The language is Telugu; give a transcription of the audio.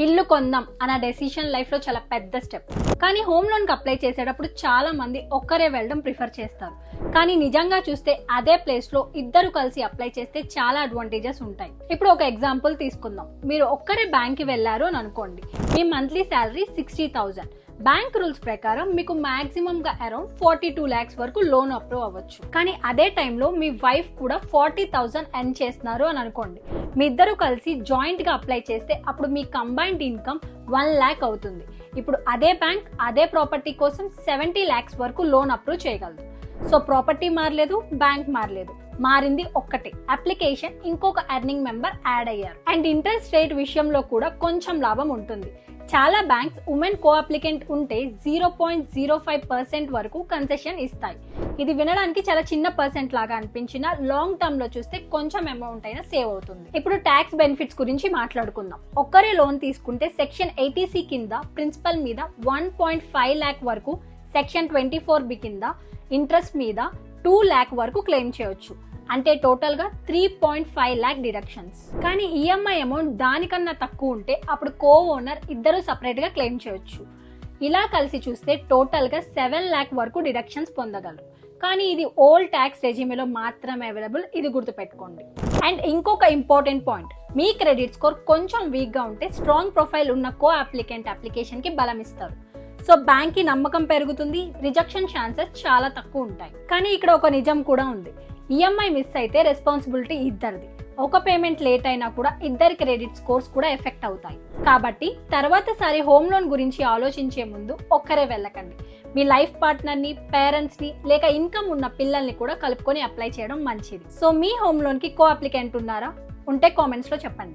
ఇల్లు కొందాం అన్న డెసిషన్ లైఫ్ లో చాలా పెద్ద స్టెప్. కానీ హోమ్ లోన్ కి అప్లై చేసేటప్పుడు చాలా మంది ఒక్కరే వెళ్ళడం ప్రిఫర్ చేస్తారు. కానీ నిజంగా చూస్తే అదే ప్లేస్ లో ఇద్దరు కలిసి అప్లై చేస్తే చాలా అడ్వాంటేజెస్ ఉంటాయి. ఇప్పుడు ఒక ఎగ్జాంపుల్ తీసుకుందాం. మీరు ఒక్కరే బ్యాంక్ కి వెళ్లారు అని అనుకోండి. మీ మంత్లీ శాలరీ 60,000. బ్యాంక్ రూల్స్ ప్రకారం మీకు మాక్సిమం గా అరౌండ్ 42 lakhs వరకు లోన్ అప్రూవ్ అవ్వచ్చు. కానీ అదే టైంలో మీ వైఫ్ కూడా 40,000 ఎర్న్ చేస్తున్నారు అని అనుకోండి. మీ ఇద్దరు కలిసి జాయింట్ గా అప్లై చేస్తే అప్పుడు మీ కంబైన్డ్ ఇన్కమ్ 1 lakh అవుతుంది. ఇప్పుడు అదే బ్యాంక్ అదే ప్రాపర్టీ కోసం 70 lakhs వరకు లోన్ అప్రూవ్ చేయగలదు. సో ప్రాపర్టీ మారలేదు, బ్యాంక్ మారలేదు, మారింది ఒక్కటే, అప్లికేషన్ ఇంకొక ఎర్నింగ్ మెంబర్ యాడ్ అయ్యారు. అండ్ ఇంట్రెస్ట్ రేట్ విషయంలో కూడా కొంచెం లాభం ఉంటుంది. చాలా బ్యాంక్స్ ఉమెన్ కో అప్లికెంట్ ఉంటే 0.05% వరకు కన్సెషన్ ఇస్తాయి. ఇది వినడానికి చాలా చిన్న పర్సెంట్ లాగా అనిపించినా లాంగ్ టర్మ్ లో చూస్తే కొంచెం అమౌంట్ అయినా సేవ్ అవుతుంది. ఇప్పుడు ట్యాక్స్ బెనిఫిట్స్ గురించి మాట్లాడుకుందాం. ఒక్కరే లోన్ తీసుకుంటే సెక్షన్ 80C కింద ప్రిన్సిపల్ మీద 1.5 lakh వరకు, సెక్షన్ 24B కింద ఇంట్రెస్ట్ మీద 2 lakh వరకు క్లెయిమ్ చేయొచ్చు. అంటే టోటల్ గా 3.5 lakh డిడక్షన్స్. కానీ ఈఎంఐ అమౌంట్ దానికన్నా తక్కువ ఉంటే అప్పుడు కో ఓనర్ ఇద్దరు సపరేట్ గా క్లెయిమ్ చేయొచ్చు. ఇలా కలిసి చూస్తే టోటల్ గా 7 lakh వరకు డిడక్షన్స్ పొందగలరు. కానీ ఇది ఓల్డ్ ట్యాక్స్ రెజిమేలో మాత్రమే అవైలబుల్, ఇది గుర్తుపెట్టుకోండి. అండ్ ఇంకొక ఇంపార్టెంట్ పాయింట్, మీ క్రెడిట్ స్కోర్ కొంచెం వీక్ గా ఉంటే స్ట్రాంగ్ ప్రొఫైల్ ఉన్న కో అప్లికెంట్ అప్లికేషన్ కి బలం ఇస్తారు. సో బ్యాంక్ కి నమ్మకం పెరుగుతుంది, రిజెక్షన్ ఛాన్సెస్ చాలా తక్కువ ఉంటాయి. కానీ ఇక్కడ ఒక నిజం కూడా ఉంది. ఈఎంఐ మిస్ అయితే రెస్పాన్సిబిలిటీ ఇద్దరిది. ఒక పేమెంట్ లేట్ అయినా కూడా ఇద్దరి క్రెడిట్ స్కోర్స్ కూడా ఎఫెక్ట్ అవుతాయి. కాబట్టి తర్వాతసారి హోమ్ లోన్ గురించి ఆలోచించే ముందు ఒక్కరే వెళ్ళకండి. మీ లైఫ్ పార్ట్నర్ ని, పేరెంట్స్ ని, లేక ఇన్కమ్ ఉన్న పిల్లల్ని కూడా కలుపుకొని అప్లై చేయడం మంచిది. సో మీ హోమ్ లోన్ కి కో అప్లికెంట్ ఉన్నారా? ఉంటే కామెంట్స్ లో చెప్పండి.